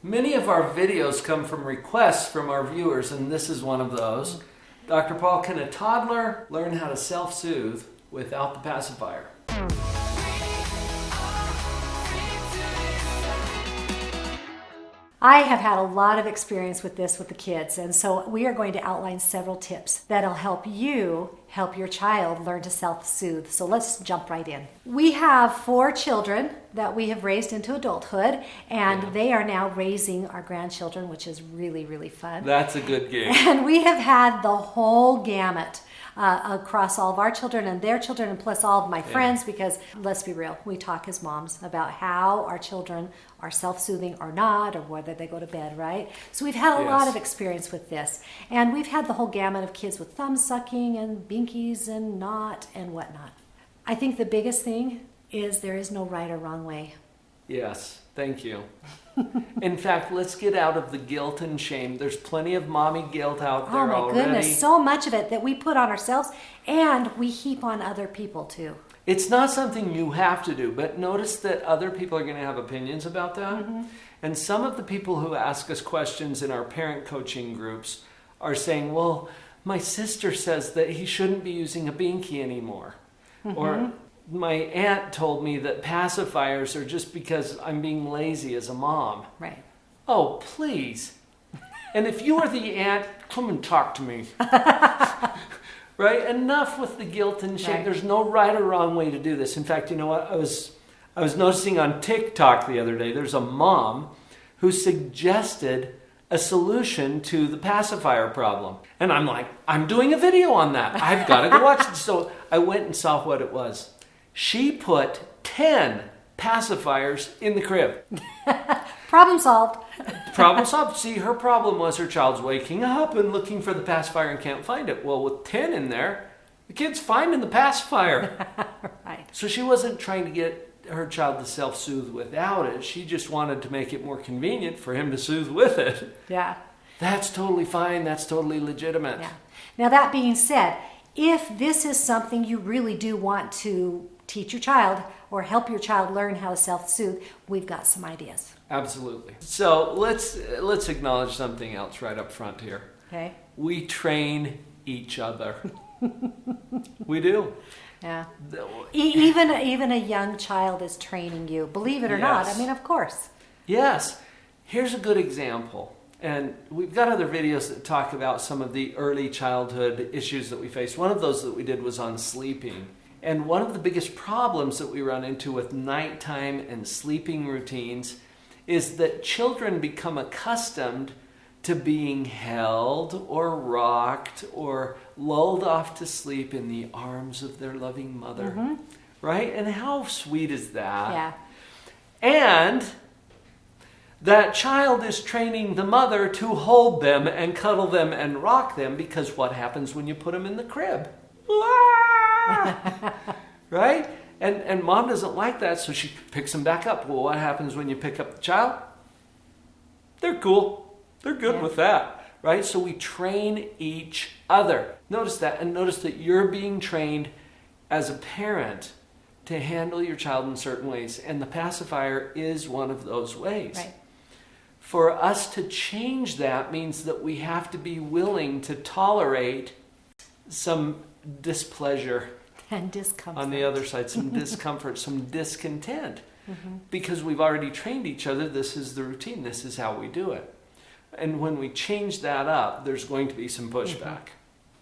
Many of our videos come from requests from our viewers, and this is one of those. Dr. Paul, can a toddler learn how to self-soothe without the pacifier? I have had a lot of experience with this with the kids, and so we are going to outline several tips that'll help you help your child learn to self-soothe. So let's jump right in. We have 4 children that we have raised into adulthood, and they are now raising our grandchildren, which is really, really fun. That's a good game. And we have had the whole gamut across all of our children and their children, and plus all of my friends, because let's be real, we talk as moms about how our children are self-soothing or not, or whether they go to bed, right? So we've had a lot of experience with this, and we've had the whole gamut of kids with thumb sucking and binkies and not and whatnot. I think the biggest thing is there is no right or wrong way. Yes, thank you. In fact, let's get out of the guilt and shame. There's plenty of mommy guilt out there already. Oh my goodness, so much of it that we put on ourselves and we heap on other people too. It's not something you have to do, but notice that other people are going to have opinions about that. Mm-hmm. And some of the people who ask us questions in our parent coaching groups are saying, well, my sister says that he shouldn't be using a binky anymore. Mm-hmm. Or my aunt told me that pacifiers are just because I'm being lazy as a mom. Right. Oh, please. And if you are the aunt, come and talk to me. Right? Enough with the guilt and shame. Right. There's no right or wrong way to do this. In fact, you know what? I was noticing on TikTok the other day, there's a mom who suggested a solution to the pacifier problem. And I'm like, I'm doing a video on that. I've got to go watch it. So I went and saw what it was. She put 10 pacifiers in the crib. Problem solved. Problem solved. See, her problem was her child's waking up and looking for the pacifier and can't find it. Well, with 10 in there, the kid's finding the pacifier. Right. So she wasn't trying to get her child to self-soothe without it. She just wanted to make it more convenient for him to soothe with it. Yeah. That's totally fine. That's totally legitimate. Yeah. Now, that being said, if this is something you really do want to teach your child or help your child learn how to self-soothe, we've got some ideas. Absolutely. So let's acknowledge something else right up front here. Okay. We train each other. We do. Yeah. Even a young child is training you. Believe it or not. I mean, of course. Yes. Here's a good example. And we've got other videos that talk about some of the early childhood issues that we face. One of those that we did was on sleeping. And one of the biggest problems that we run into with nighttime and sleeping routines is that children become accustomed to being held or rocked or lulled off to sleep in the arms of their loving mother. Mm-hmm. Right? And how sweet is that? Yeah. And that child is training the mother to hold them and cuddle them and rock them, because what happens when you put them in the crib? Right? And mom doesn't like that, so she picks them back up. Well, what happens when you pick up the child? They're cool. They're good with that. Right? So we train each other. Notice that, and notice that you're being trained as a parent to handle your child in certain ways, and the pacifier is one of those ways. Right. For us to change that means that we have to be willing to tolerate some displeasure and discomfort on the other side, some discomfort, some discontent, because we've already trained each other. This is the routine. This is how we do it. And when we change that up, there's going to be some pushback.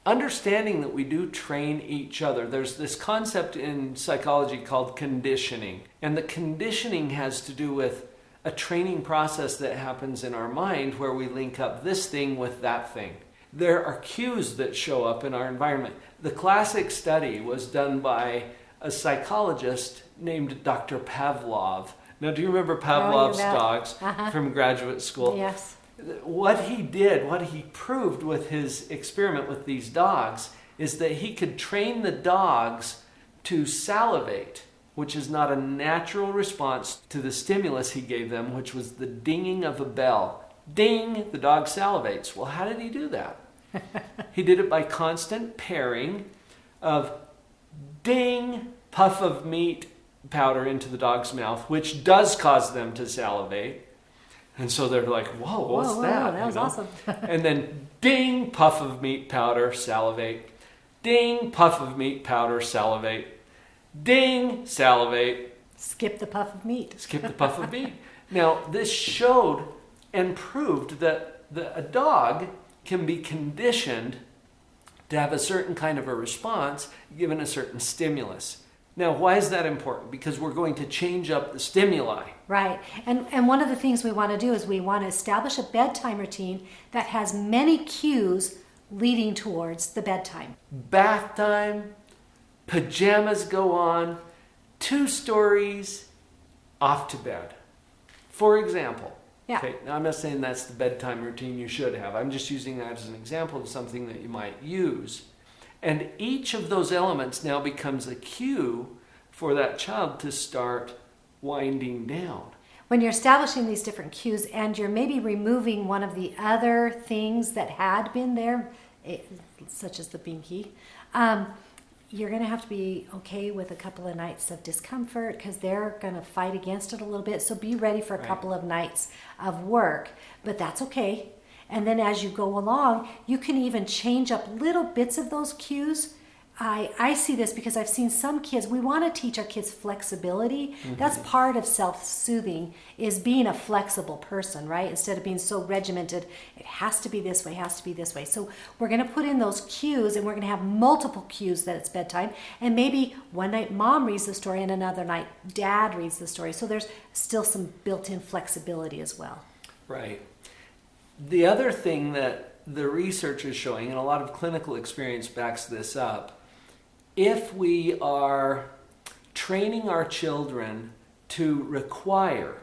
Understanding that we do train each other. There's this concept in psychology called conditioning, and the conditioning has to do with a training process that happens in our mind where we link up this thing with that thing. There are cues that show up in our environment. The classic study was done by a psychologist named Dr. Pavlov. Now, do you remember Pavlov's dogs from graduate school? Yes. What he did, what he proved with his experiment with these dogs, is that he could train the dogs to salivate, which is not a natural response to the stimulus he gave them, which was the dinging of a bell. Ding, the dog salivates. Well, how did he do that? He did it by constant pairing of ding, puff of meat powder into the dog's mouth, which does cause them to salivate, And so they're like, whoa, what's that? That was awesome. And then ding, puff of meat powder, salivate. Ding, puff of meat powder, salivate. Ding, salivate. Skip the puff of meat. Skip the puff of meat. Now, this showed and proved that a dog can be conditioned to have a certain kind of a response given a certain stimulus. Now, why is that important? Because we're going to change up the stimuli. Right. And one of the things we want to do is we want to establish a bedtime routine that has many cues leading towards the bedtime. Bath time, pajamas go on, 2 stories, off to bed. For example. Yeah. Okay, now I'm not saying that's the bedtime routine you should have. I'm just using that as an example of something that you might use. And each of those elements now becomes a cue for that child to start winding down. When you're establishing these different cues and you're maybe removing one of the other things that had been there, such as the binky, you're going to have to be okay with a couple of nights of discomfort because they're going to fight against it a little bit. So be ready for a couple of nights of work, but that's okay. And then as you go along, you can even change up little bits of those cues. I see this because I've seen some kids, we want to teach our kids flexibility. Mm-hmm. That's part of self-soothing, is being a flexible person, right? Instead of being so regimented, it has to be this way, has to be this way. So we're going to put in those cues, and we're going to have multiple cues that it's bedtime. And maybe one night mom reads the story and another night dad reads the story. So there's still some built-in flexibility as well. Right. The other thing that the research is showing, and a lot of clinical experience backs this up, if we are training our children to require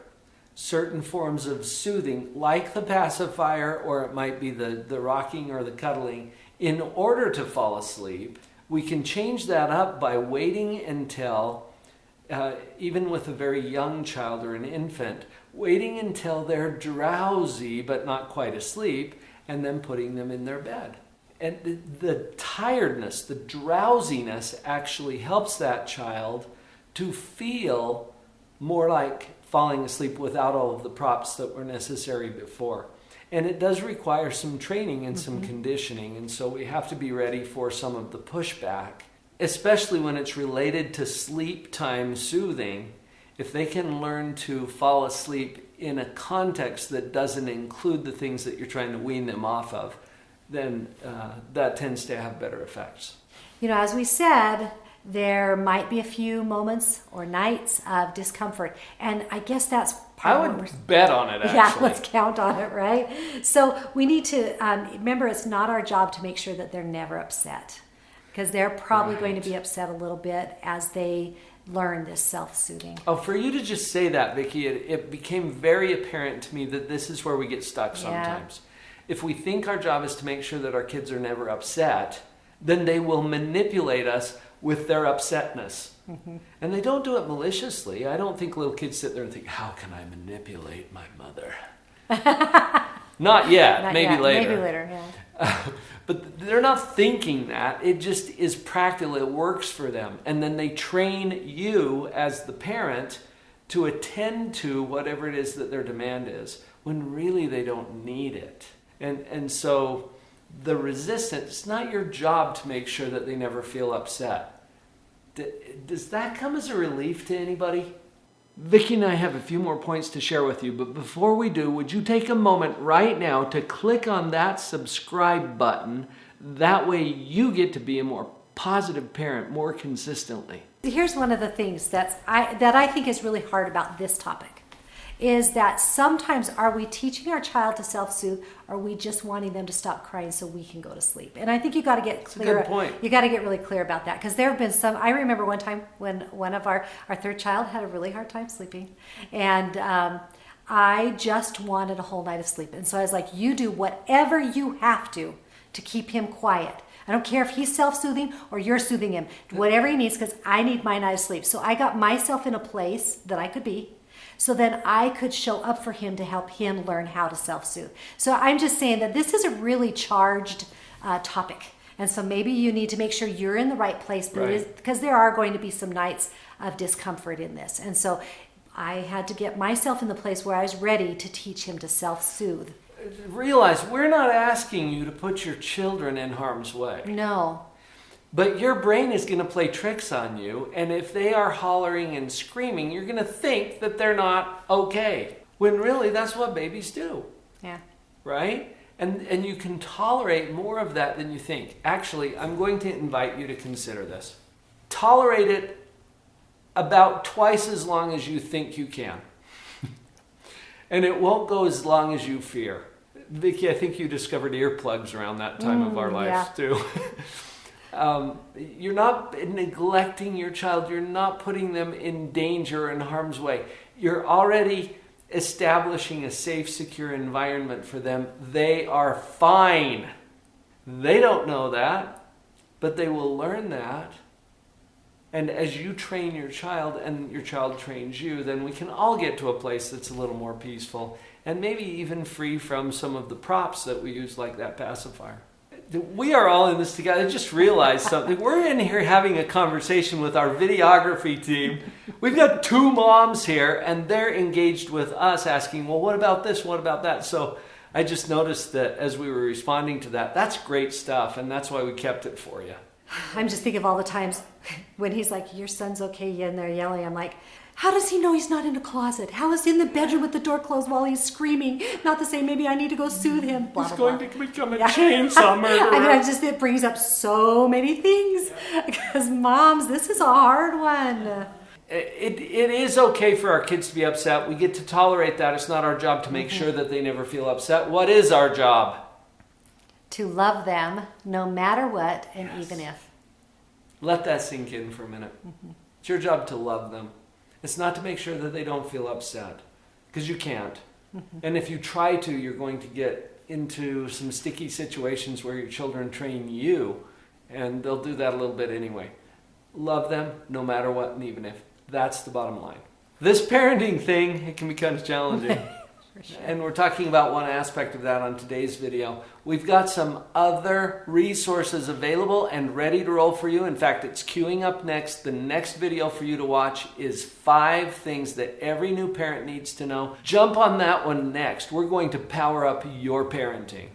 certain forms of soothing, like the pacifier, or it might be the rocking or the cuddling, in order to fall asleep, we can change that up by waiting until, even with a very young child or an infant, waiting until they're drowsy but not quite asleep, and then putting them in their bed. And the tiredness, the drowsiness actually helps that child to feel more like falling asleep without all of the props that were necessary before. And it does require some training and some conditioning, and so we have to be ready for some of the pushback, especially when it's related to sleep time soothing. If they can learn to fall asleep in a context that doesn't include the things that you're trying to wean them off of, then that tends to have better effects. You know, as we said, there might be a few moments or nights of discomfort, and I guess that's part I would bet on it, actually. Yeah, let's count on it, right? So we need to remember, it's not our job to make sure that they're never upset, because they're probably going to be upset a little bit as they learn this self-soothing. Oh, for you to just say that, Vicki, it became very apparent to me that this is where we get stuck sometimes. If we think our job is to make sure that our kids are never upset, then they will manipulate us with their upsetness. Mm-hmm. And they don't do it maliciously. I don't think little kids sit there and think, how can I manipulate my mother? Not yet. Not maybe yet. later. Maybe later, yeah. But they're not thinking that. It just is practical. It works for them. And then they train you as the parent to attend to whatever it is that their demand is, when really they don't need it. And so the resistance, it's not your job to make sure that they never feel upset. Does that come as a relief to anybody? Vicki and I have a few more points to share with you, but before we do, would you take a moment right now to click on that subscribe button? That way you get to be a more positive parent more consistently. Here's one of the things that I think is really hard about this topic, is that sometimes are we teaching our child to self-soothe, or are we just wanting them to stop crying so we can go to sleep? And I think you got to get clear. That's a good point. You got to get really clear about that, because there have been some. I remember one time when one of our third child had a really hard time sleeping, and I just wanted a whole night of sleep. And so I was like, you do whatever you have to keep him quiet. I don't care if he's self-soothing or you're soothing him. Whatever he needs, because I need my night of sleep. So I got myself in a place that I could be, so then I could show up for him to help him learn how to self-soothe. So I'm just saying that this is a really charged topic. And so maybe you need to make sure you're in the right place, but because there are going to be some nights of discomfort in this. And so I had to get myself in the place where I was ready to teach him to self-soothe. Realize we're not asking you to put your children in harm's way. No. But your brain is going to play tricks on you, and if they are hollering and screaming, you're going to think that they're not okay. When really that's what babies do. Yeah. Right? And you can tolerate more of that than you think. Actually, I'm going to invite you to consider this. Tolerate it about twice as long as you think you can. And it won't go as long as you fear. Vicki, I think you discovered earplugs around that time of our lives too. You're not neglecting your child. You're not putting them in danger or in harm's way. You're already establishing a safe, secure environment for them. They are fine. They don't know that, but they will learn that. And as you train your child and your child trains you, then we can all get to a place that's a little more peaceful and maybe even free from some of the props that we use, like that pacifier. We are all in this together. I just realized something. We're in here having a conversation with our videography team. We've got 2 moms here, and they're engaged with us asking, well, what about this? What about that? So I just noticed that as we were responding to that, that's great stuff, and that's why we kept it for you. I'm just thinking of all the times when he's like, your son's okay, and they're yelling. I'm like, how does he know he's not in a closet? How is he in the bedroom with the door closed while he's screaming? Not to say maybe I need to go soothe him. Blah, He's blah, going to become a chainsaw I murderer. mean, it brings up so many things. Because moms, this is a hard one. It is okay for our kids to be upset. We get to tolerate that. It's not our job to make sure that they never feel upset. What is our job? To love them no matter what, and even if. Let that sink in for a minute. It's your job to love them. It's not to make sure that they don't feel upset, because you can't. And if you try to, you're going to get into some sticky situations where your children train you, and they'll do that a little bit anyway. Love them no matter what and even if. That's the bottom line. This parenting thing, it can be kind of challenging. Sure. And we're talking about one aspect of that on today's video. We've got some other resources available and ready to roll for you. In fact, it's queuing up next. The next video for you to watch is 5 things that every new parent needs to know. Jump on that one next. We're going to power up your parenting.